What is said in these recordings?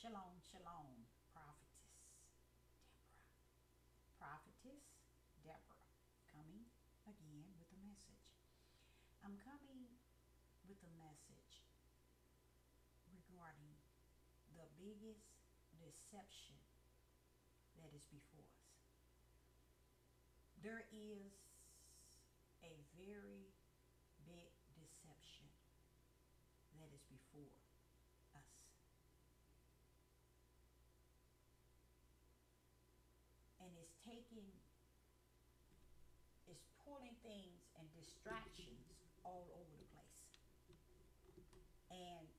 Shalom, shalom, prophetess Deborah. Prophetess Deborah coming again with a message. I'm coming with a message regarding the biggest deception that is before us. There is a very big deception that is before us. And it's pulling things and distractions all over the place. And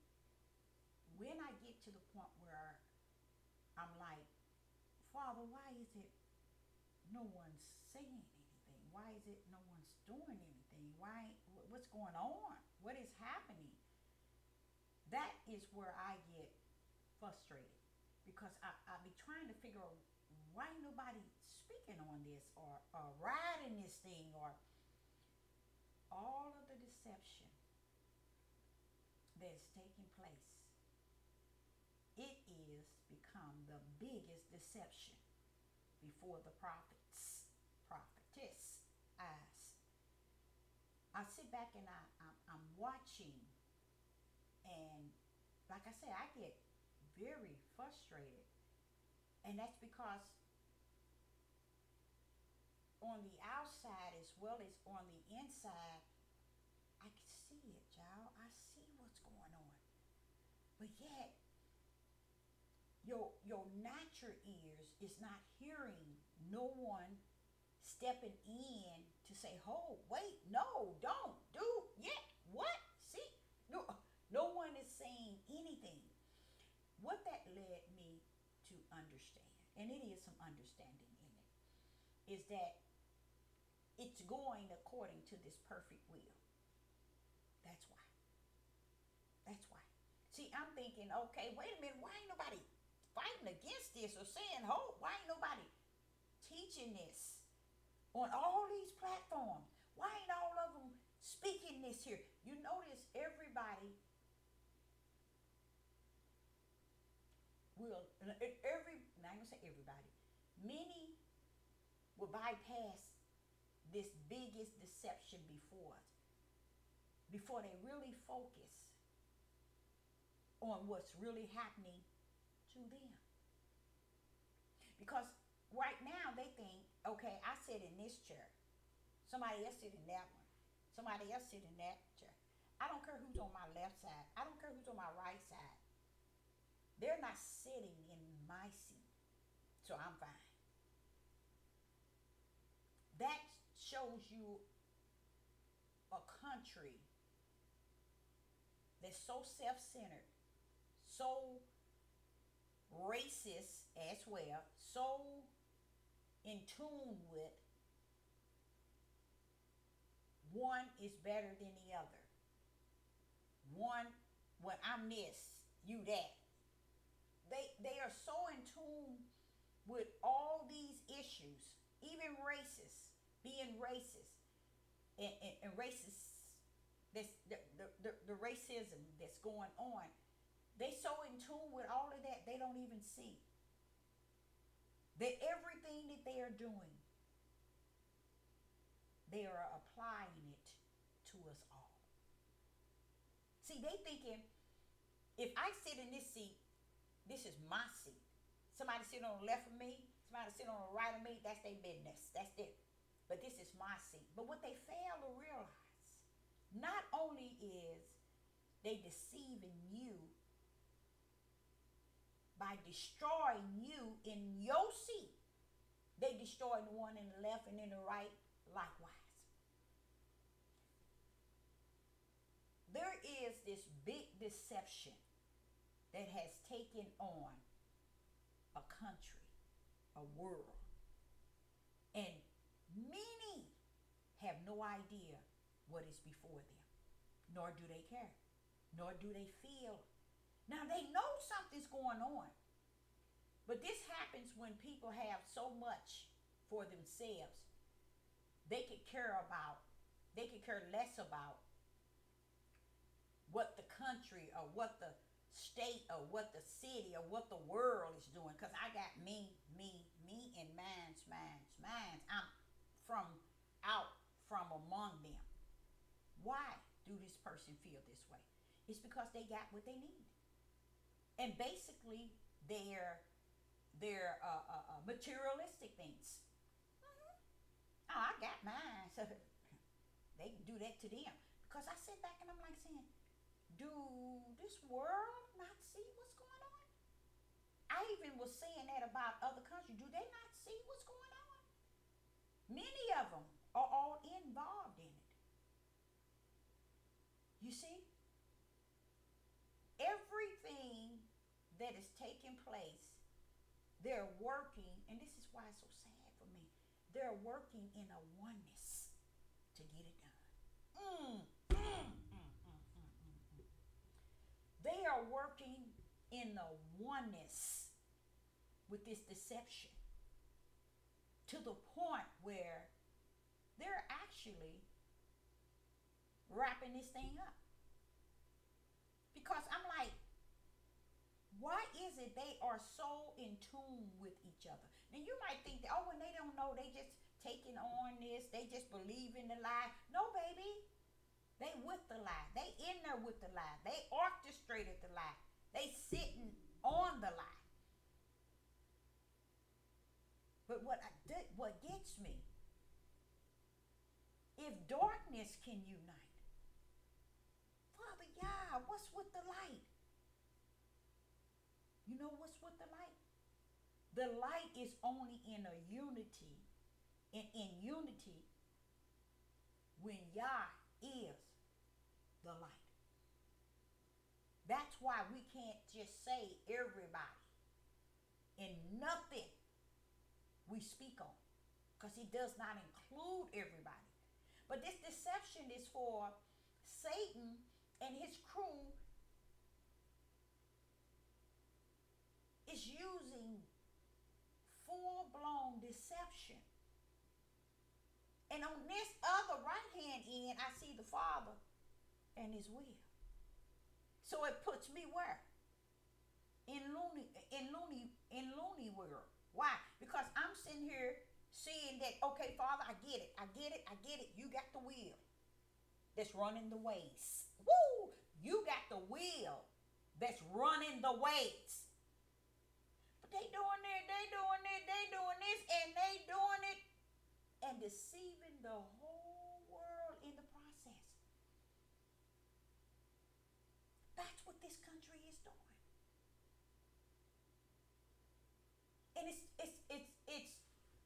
when I get to the point where I'm like, Father, why is it no one's saying anything? Why is it no one's doing anything? What's going on? What is happening? That is where I get frustrated because I be trying to figure out why ain't nobody speaking on this or riding this thing or all of the deception that is taking place. It is become the biggest deception before the prophetess eyes. I sit back and I'm watching, and like I said, I get very frustrated, and that's because on the outside as well as on the inside, I can see it, y'all. I see what's going on, but yet your natural ears is not hearing no one stepping in to say, "Oh, wait, no, don't do yet." What? See, no one is saying anything. What that led me to understand, and it is some understanding in it, is that it's going according to this perfect will. That's why. That's why. See, I'm thinking, okay, wait a minute, why ain't nobody fighting against this or saying, "Oh, why ain't nobody teaching this on all these platforms? Why ain't all of them speaking this here?" You notice everybody will, I'm not gonna say everybody, many will bypass this biggest deception before us, before they really focus on what's really happening to them. Because right now they think, okay, I sit in this chair, somebody else sit in that one, somebody else sit in that chair. I don't care who's on my left side, I don't care who's on my right side. They're not sitting in my seat, so I'm fine. That shows you a country that's so self-centered, so racist as well, so in tune with one is better than the other. One, when I'm this, you that. They are so in tune with all these issues, even racist, being racist, and racist, this the racism that's going on. They so in tune with all of that they don't even see that everything that they are doing, they are applying it to us all. See, they thinking, if I sit in this seat, this is my seat. Somebody sit on the left of me, somebody sit on the right of me, that's their business. That's it. But this is my seat. But what they fail to realize, not only is they deceiving you by destroying you in your seat, they destroying the one in the left and in the right likewise. There is this big deception that has taken on a country, a world, and many have no idea what is before them, nor do they care, nor do they feel. Now they know something's going on, but this happens when people have so much for themselves. They could care about, they could care less about what the country or what the state or what the city or what the world is doing. Because I got me, and mine's. I'm from out from among them. Why do this person feel this way? It's because they got what they need. And basically, they're materialistic things. Oh, I got mine. So they do that to them. Because I sit back and I'm like saying, do this world not see what's going on? I even was saying that about other countries. Do they not see what's going on? Many of them are all involved in it. You see, everything that is taking place, they're working, and this is why it's so sad for me. They're working in a oneness to get it done. Mm, mm, mm, mm, mm, mm. They are working in the oneness with this deception to the point where they're actually wrapping this thing up. Because I'm like, why is it they are so in tune with each other? Now you might think that, oh, when they don't know, they just taking on this, they just believe in the lie. No, baby. They with the lie. They in there with the lie. They orchestrated the lie. They sitting on the lie. But what gets me, if darkness can unite, Father, yeah, what's with the light? You know what's with the light? The light is only in a unity, in unity when Yah is the light. That's why we can't just say everybody and nothing we speak on, because he does not include everybody. But this deception is for Satan and his crew is using full-blown deception. And on this other right-hand end, I see the Father and his will. So it puts me where? In loony world. Why? Because I'm sitting here seeing that, okay, Father, I get it. You got the wheel that's running the ways. Woo! You got the wheel that's running the ways. But they doing this, and they doing it, and deceiving the whole world in the process. That's what this country is doing. And it's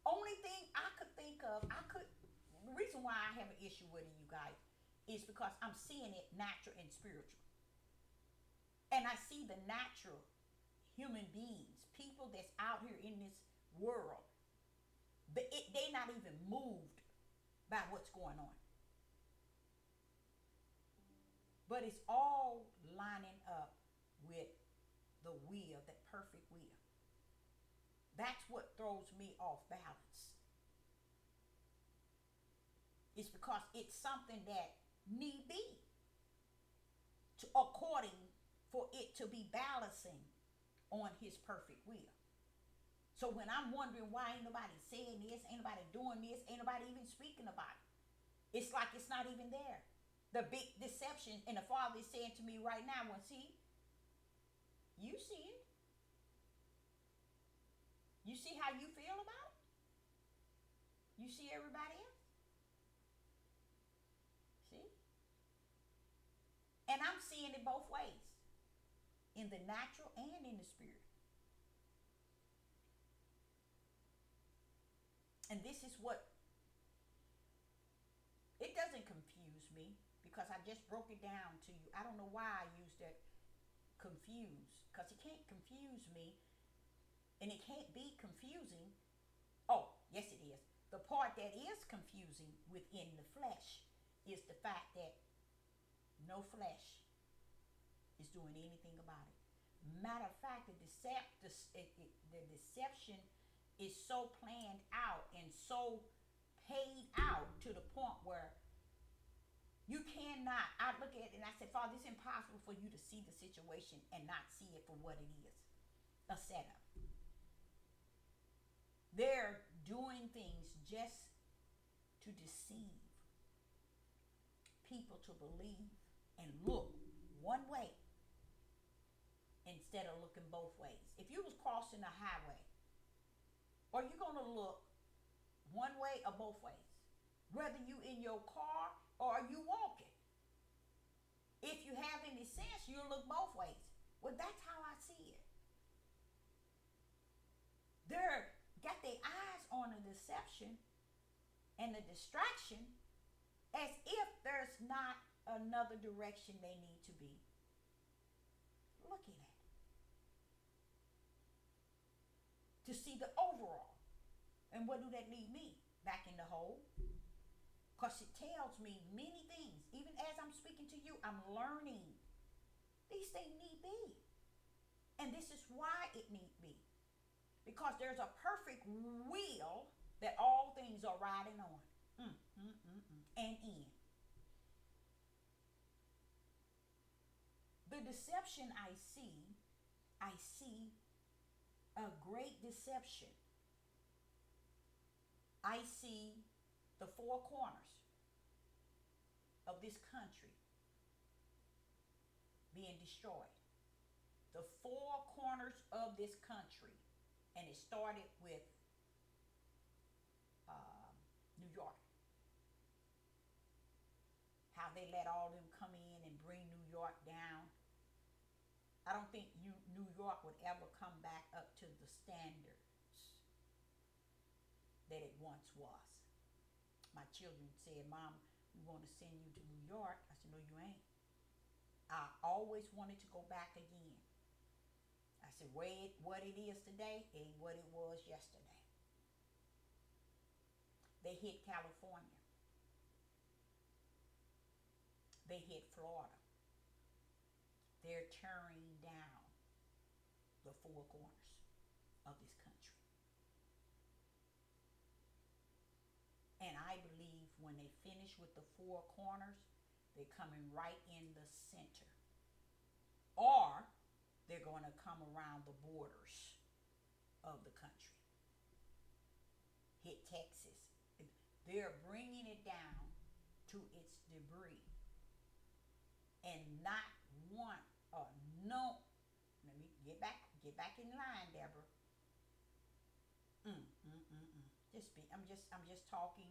only thing I could think of. The reason why I have an issue with it, you guys, is because I'm seeing it natural and spiritual. And I see the natural human beings, people that's out here in this world, but they not even moved by what's going on. But it's all lining up with the will, that perfect will. That's what throws me off balance. It's because it's something that need be according for it to be balancing on his perfect will. So when I'm wondering why ain't nobody saying this, ain't nobody doing this, ain't nobody even speaking about it, it's like it's not even there. The big deception, and the Father is saying to me right now, well, see, you see it. You see how you feel about it? You see everybody else? See? And I'm seeing it both ways, in the natural and in the spirit. And this is what, it doesn't confuse me, because I just broke it down to you. I don't know why I used that confused, because it can't confuse me, and it can't be confusing. Oh, yes it is. The part that is confusing within the flesh is the fact that no flesh is doing anything about it. Matter of fact, the deception is so planned out and so paid out to the point where you cannot cannot. I look at it and I said, Father, it's impossible for you to see the situation and not see it for what it is, a setup. They're doing things just to deceive people to believe and look one way instead of looking both ways. If you was crossing a highway, are you going to look one way or both ways? Whether you in your car or are you walking. If you have any sense, you'll look both ways. Well, that's how I see it. They're got their eyes on the deception and the distraction as if there's not another direction they need to be looking at to see the overall. And what do that leave me? Back in the hole. Because it tells me many things. Even as I'm speaking to you, I'm learning. These things need be. And this is why it need be. Because there's a perfect will that all things are riding on. And in. The deception I see a great deception. I see the four corners of this country being destroyed. The four corners of this country, and it started with New York. How they let all them come in and bring New York down. I don't think New York would ever come back up to the standards that it once was. My children said, Mom, we want to send you to New York. I said, no, you ain't. I always wanted to go back again. I said, what it is today ain't what it was yesterday. They hit California. They hit Florida. They're tearing down the four corners of this country. And I believe when they finish with the four corners, they're coming right in the center. Or they're going to come around the borders of the country. Hit Texas. They're bringing it down to its debris. And not one or no. Let me get back in line, Deborah. I'm just talking.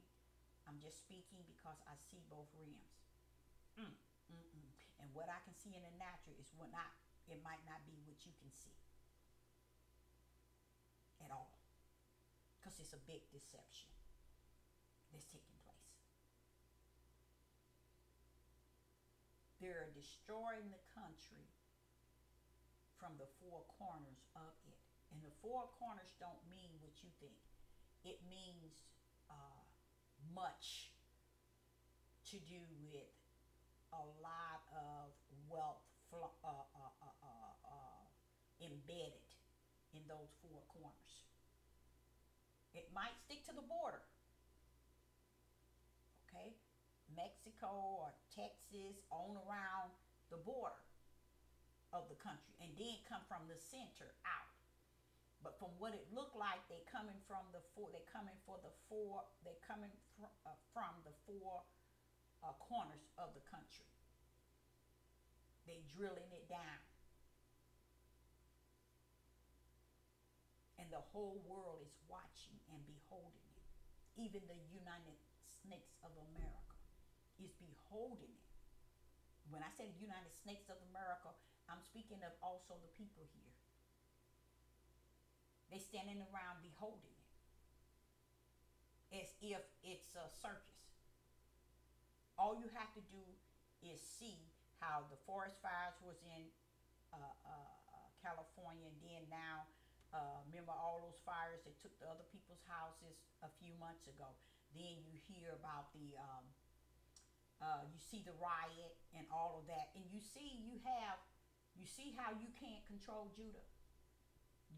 I'm just speaking because I see both realms. And what I can see in the natural is what not. It might not be what you can see at all, because it's a big deception that's taking place. They're destroying the country from the four corners of it. And the four corners don't mean what you think. It means much to do with a lot of wealth embedded in those four corners. It might stick to the border. Okay? Mexico or Texas on around the border of the country, and then come from the center out. But from what it looked like, they coming from the four. They coming for the four. They coming from the four corners of the country. They drilling it down, and the whole world is watching and beholding it. Even the United Snakes of America is beholding it. When I say the United Snakes of America, I'm speaking of also the people here. They standing around beholding it as if it's a circus. All you have to do is see how the forest fires was in California, and then now, remember all those fires that took the other people's houses a few months ago. Then you hear about the, you see the riot and all of that, and you see how you can't control Judah.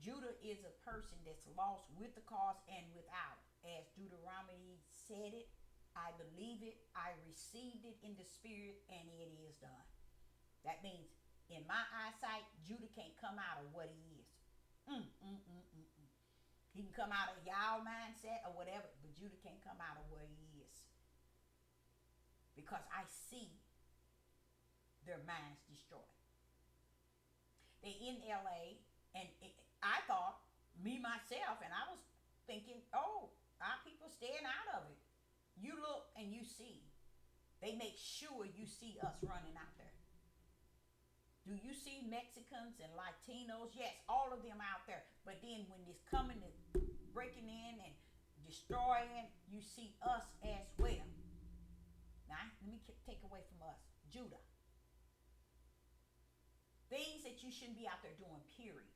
Judah is a person that's lost with the cause and without. As Deuteronomy said it, I believe it. I received it in the spirit, and it is done. That means, in my eyesight, Judah can't come out of what he is. He can come out of y'all mindset or whatever, but Judah can't come out of where he is. Because I see their minds destroyed. They in LA, and I thought, me myself, and I was thinking, oh, our people staying out of it. You look and you see. They make sure you see us running out there. Do you see Mexicans and Latinos? Yes, all of them out there. But then when it's coming to breaking in and destroying, you see us as well. Now, let me take away from us. Judah. Things that you shouldn't be out there doing, period.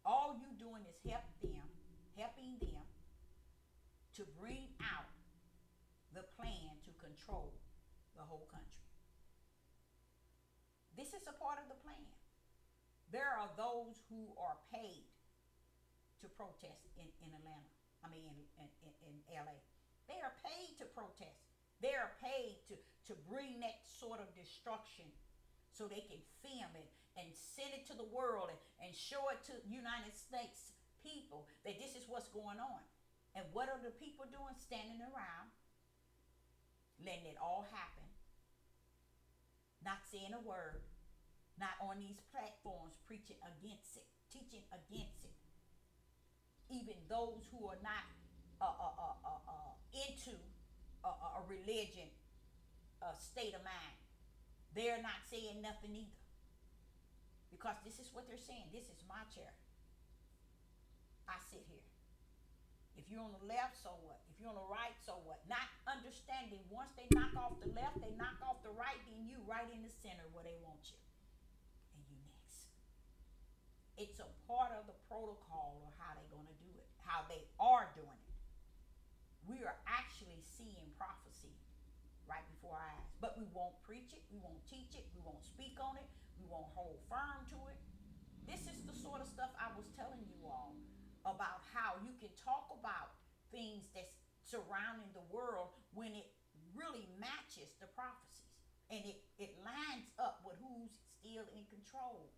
All you doing is helping them to bring out the plan to control the whole country. This is a part of the plan. There are those who are paid to protest in Atlanta. In LA. They are paid to protest. They are paid to bring that sort of destruction so they can film it and send it to the world and show it to United States people that this is what's going on. And what are the people doing? Standing around, letting it all happen, not saying a word, not on these platforms preaching against it, teaching against it. Even those who are not into a religion, state of mind, they're not saying nothing either. Because this is what they're saying. This is my chair. I sit here. If you're on the left, so what? If you're on the right, so what? Not understanding once they knock off the left, they knock off the right, then you right in the center where they want you. And you next. It's a part of the protocol of how they're going to do it, how they are doing it. We are actually seeing prophecy right before our eyes. But we won't preach it, we won't teach it, we won't speak on it, we won't hold firm to it. This is the sort of stuff I was telling you all about, how you can talk about things that's surrounding the world when it really matches the prophecies. And it lines up with who's still in control.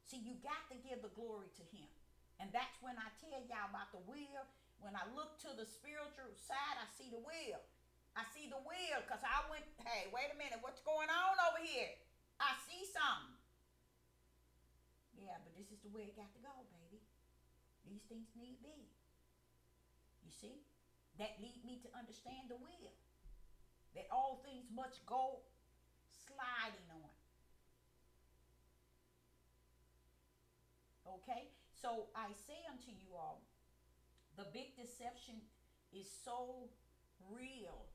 See, you got to give the glory to him. And that's when I tell y'all about the wheel. When I look to the spiritual side, I see the wheel. I see the wheel because I went, hey, wait a minute, what's going on over here? I see something. Yeah, but this is the way it got to go, baby. These things need be. You see? That lead me to understand the will. That all things must go sliding on. Okay? So I say unto you all, the big deception is so real.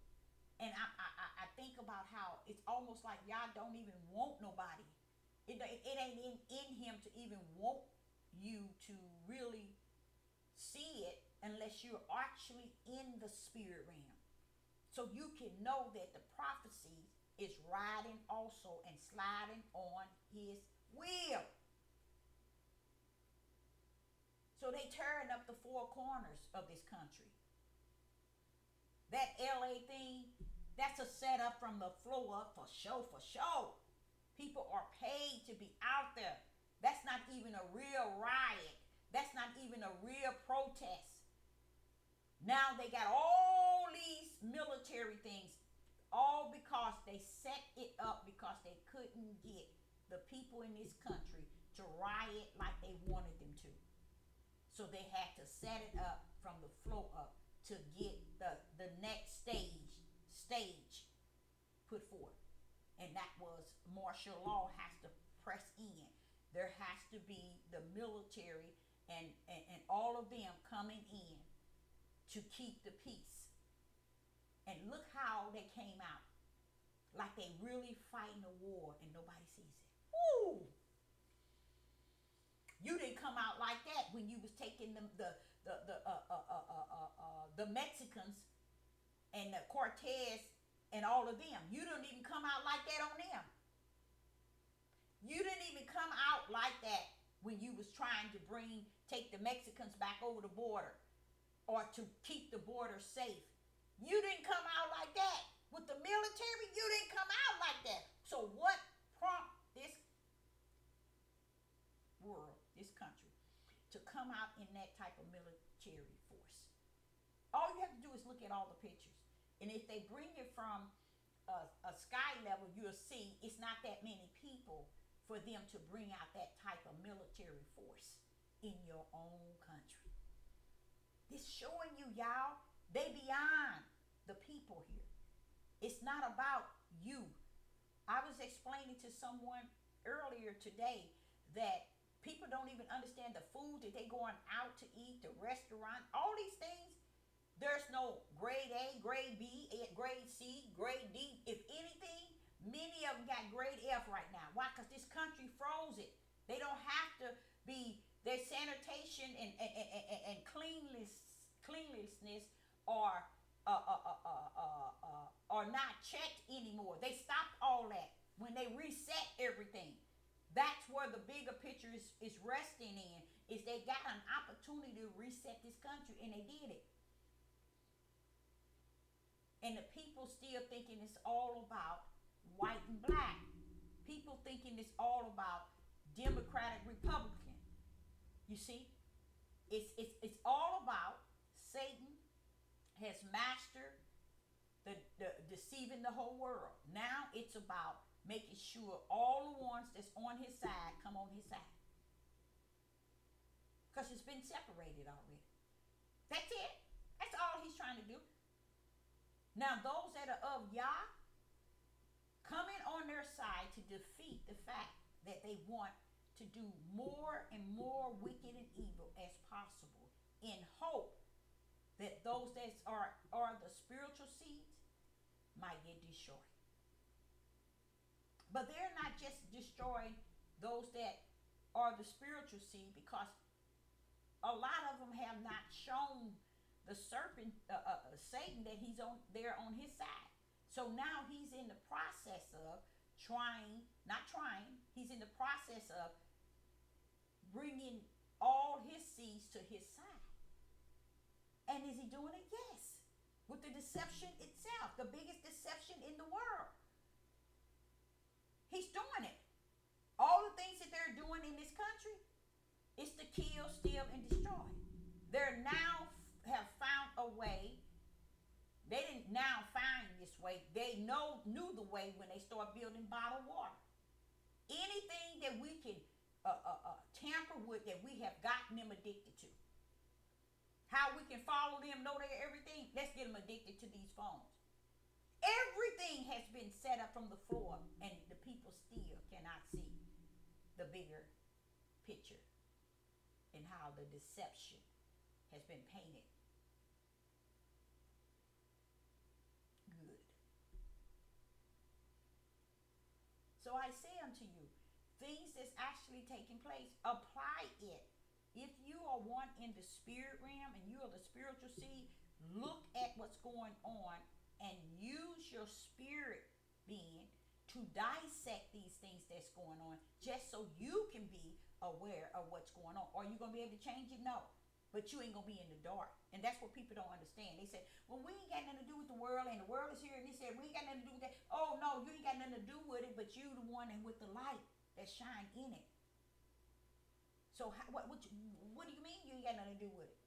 And I think about how it's almost like y'all don't even want nobody. It ain't in him to even want you to really see it unless you're actually in the spirit realm. So you can know that the prophecy is riding also and sliding on his will. So they tearing up the four corners of this country. That LA thing, that's a setup from the floor up for show. People are paid to be out there. That's not even a real riot. That's not even a real protest. Now they got all these military things, all because they set it up because they couldn't get the people in this country to riot like they wanted them to. So they had to set it up from the floor up to get the next stage put forth. And that was martial law has to press in. There has to be the military and all of them coming in to keep the peace. And look how they came out. Like they really fighting a war and nobody sees it. Woo! You didn't come out like that when you was taking the Mexicans and the Cortez and all of them. You didn't even come out like that on them. You didn't even come out like that when you was trying to take the Mexicans back over the border or to keep the border safe. You didn't come out like that. With the military, you didn't come out like that. So what prompted this world, this country, to come out in that type of military force? All you have to do is look at all the pictures. And if they bring it from a sky level, you'll see it's not that many people for them to bring out that type of military force in your own country. This showing you, y'all, they beyond the people here. It's not about you. I was explaining to someone earlier today that people don't even understand the food that they going out to eat, the restaurant, all these things. There's no grade A, grade B, grade C, grade D. If anything, many of them got grade F right now. Why? Because this country froze it. They don't have to be, their sanitation and cleanliness are are not checked anymore. They stopped all that when they reset everything. That's where the bigger picture is resting in, is they got an opportunity to reset this country, and they did it. And the people still thinking it's all about white and black. People thinking it's all about Democratic, Republican. You see, it's all about Satan has mastered the deceiving the whole world. Now it's about making sure all the ones that's on his side come on his side. Because it's been separated already. That's it. That's all he's trying to do. Now those that are of Yah coming on their side to defeat the fact that they want to do more and more wicked and evil as possible in hope that those that are the spiritual seeds might get destroyed. But they're not just destroying those that are the spiritual seed, because a lot of them have not shown the serpent, Satan, that he's on there on his side. So now he's in the process of he's in the process of bringing all his seeds to his side. And is he doing it? Yes. With the deception itself, the biggest deception in the world. He's doing it. All the things that they're doing in this country is to kill, steal, and destroy. They're now have found a way. They didn't now find this way. They knew the way when they start building bottled water. Anything that we can tamper with, that we have gotten them addicted to. How we can follow them, know their everything. Let's get them addicted to these phones. Everything has been set up from the floor, and the people still cannot see the bigger picture and how the deception has been painted. Good. So I say unto you, things that's actually taking place, apply it. If you are one in the spirit realm and you are the spiritual seed, look at what's going on and use your spirit being to dissect these things that's going on, just so you can be aware of what's going on. Are you going to be able to change it? No. But you ain't going to be in the dark. And that's what people don't understand. They say, well, we ain't got nothing to do with the world, and the world is here, and they said, we ain't got nothing to do with that. Oh, no, you ain't got nothing to do with it, but you the one and with the light that shine in it. So what do you mean you ain't got nothing to do with it?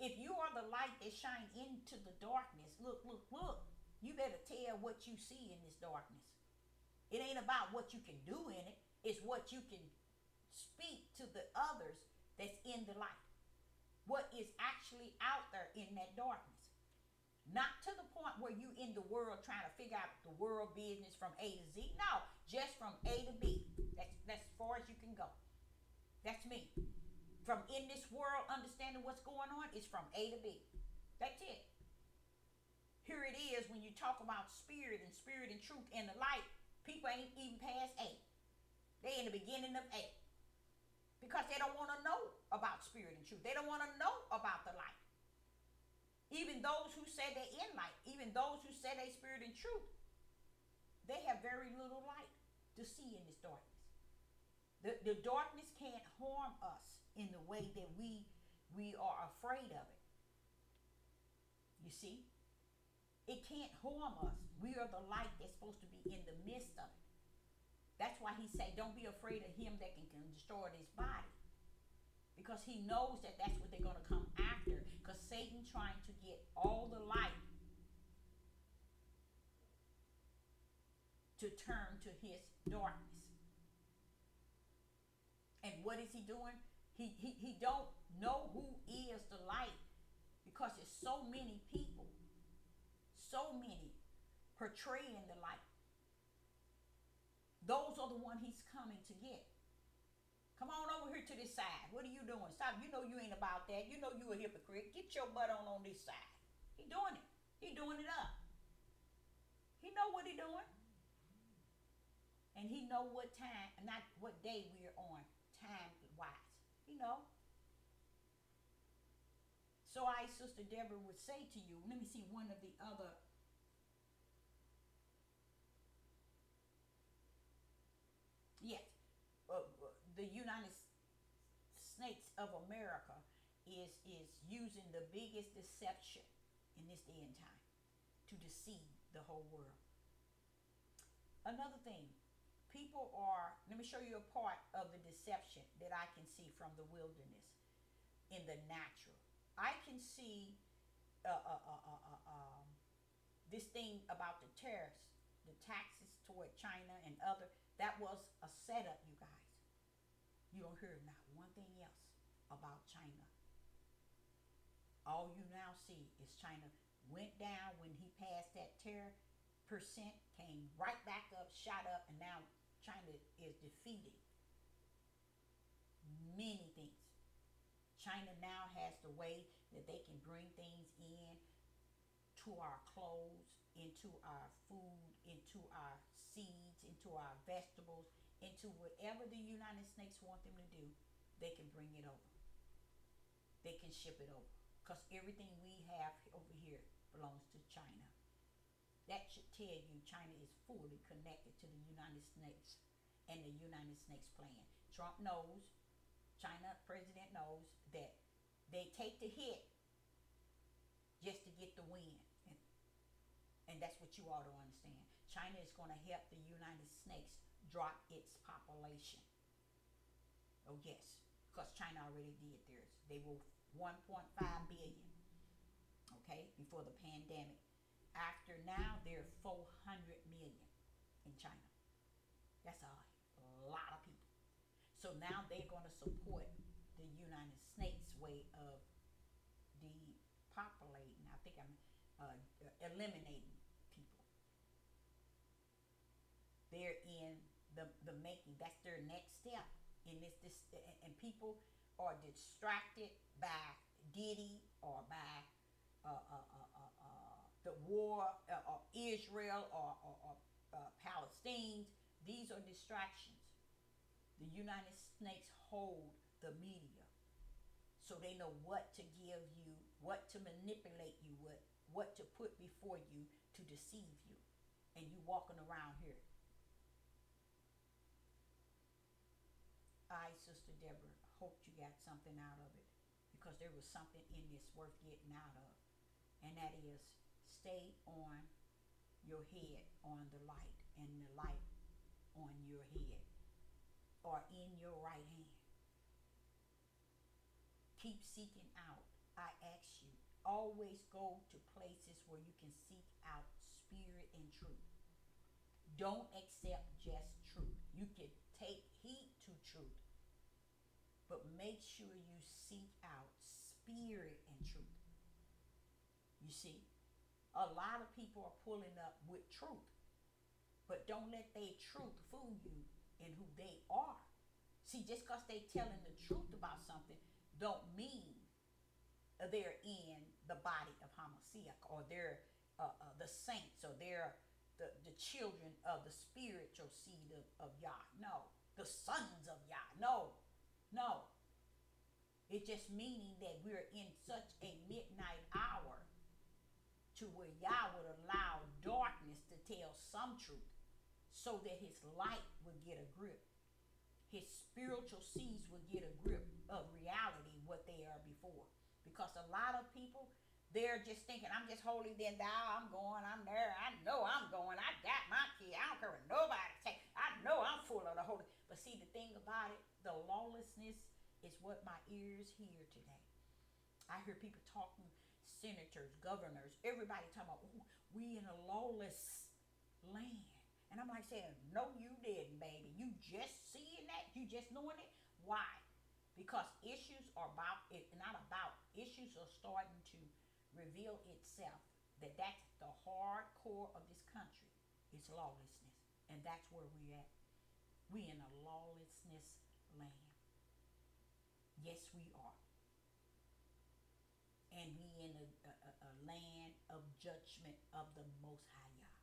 If you are the light that shine into the darkness, look, you better tell what you see in this darkness. It ain't about what you can do in it. It's what you can speak to the others that's in the light. What is actually out there in that darkness. Not to the point where you in the world trying to figure out the world business from A to Z. No, just from A to B. That's as far as you can go. That's me. From in this world, understanding what's going on, is from A to B. That's it. Here it is when you talk about spirit and truth and the light. People ain't even past A. They in the beginning of A. Because they don't want to know about spirit and truth. They don't want to know about the light. Even those who say they're in light, even those who say they spirit and truth, they have very little light to see in this darkness. The darkness can't harm us in the way that we are afraid of it. You see? It can't harm us. We are the light that's supposed to be in the midst of it. That's why he say, don't be afraid of him that can destroy this body. Because he knows that that's what they're going to come after. Because Satan trying to get all the light to turn to his darkness. And what is he doing? He don't know who is the light, because there's so many people, so many portraying the light. Those are the one he's coming to get. Come on over here to this side. What are you doing? Stop. You know you ain't about that. You know you a hypocrite. Get your butt on this side. He doing it. He doing it up. He know what he doing. And he know what time, not what day we're on, time wise. He know. So I, Sister Deborah, would say to you, let me see one of the other. Yes, the United States of America is using the biggest deception in this day and time to deceive the whole world. Another thing, people are, let me show you a part of the deception that I can see from the wilderness in the natural. I can see this thing about the tariffs, the taxes toward China and other. That was a setup, you guys. You don't hear not one thing else about China. All you now see is China went down when he passed that tariff percent, came right back up, shot up, and now China is defeating many things. China now has the way that they can bring things in to our clothes, into our food, into our seeds, into our vegetables, into whatever the United States want them to do, they can bring it over. They can ship it over. Because everything we have over here belongs to China. That should tell you China is fully connected to the United States and the United States plan. Trump knows, China president knows that they take the hit just to get the win. And that's what you ought to understand. China is going to help the United States drop its population. Oh yes, because China already did theirs. They were 1.5 billion, okay, before the pandemic. After now, they're 400 million in China. That's a lot of people. So now they're going to support the United States way of depopulating. I think I'm eliminating people. They're in the making. That's their next step in this, and people are distracted by Diddy or by the war or Israel or Palestine. These are distractions. The United States hold the media, so they know what to give you, what to manipulate you with, what to put before you to deceive you, and you walking around here. I, Sister Deborah, hoped you got something out of it, because there was something in this worth getting out of, and that is stay on your head on the light, and the light on your head or in your right hand. Keep seeking out. I ask you, always go to places where you can seek out spirit and truth. Don't accept just truth. You can take heed to truth, but make sure you seek out spirit and truth. You see, a lot of people are pulling up with truth, but don't let their truth fool you in who they are. See, just because they telling the truth about something don't mean they're in the body of Hamashiach, or they're the saints, or they're the children of the spiritual seed of Yah. No. The sons of Yah. No. It's just meaning that we're in such a midnight hour to where Yah would allow darkness to tell some truth, so that his light would get a grip. His spiritual seeds would get a grip of reality, what they are before. Because a lot of people, They're just thinking, I'm just holy than thou. I'm going, I'm there. I know I'm going. I got my key. I don't care what nobody say. I know I'm full of the Holy. But see, the thing about it, the lawlessness is what my ears hear today. I hear people talking, senators, governors, everybody talking about, oh, we in a lawless land. And I'm like saying, no, you didn't, baby. You just seeing that? You just knowing it? Why? Because issues are about it, not about issues are starting to reveal itself that that's the hardcore of this country. It's lawlessness, and that's where we at. We in a lawlessness land. Yes, we are, and we in a land of judgment of the Most High Yah,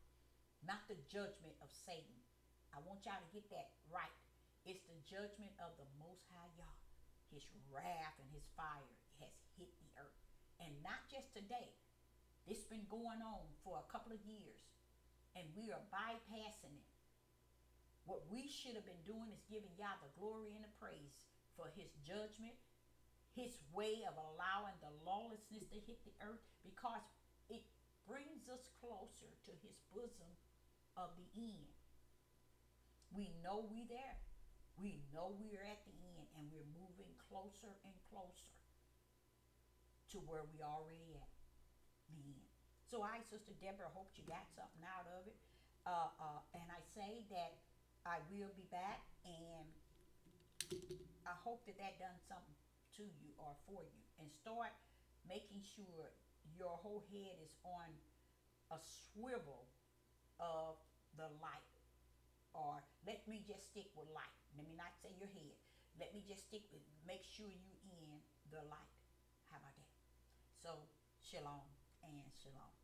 not the judgment of Satan. I want y'all to get that right. It's the judgment of the Most High Yah. His wrath and his fire has hit the earth. And not just today. It's been going on for a couple of years. And we are bypassing it. What we should have been doing is giving Yah the glory and the praise for his judgment, his way of allowing the lawlessness to hit the earth, because it brings us closer to his bosom of the end. We know we there. We know we're at the end, and we're moving closer and closer to where we already at the end. So I, Sister Deborah, hope you got something out of it. And I say that I will be back, and I hope that that done something to you or for you. And start making sure your whole head is on a swivel of the light. Or let me just stick with light. Let me not say your head. Let me just stick with, make sure you in the light. How about that? So, shalom and shalom.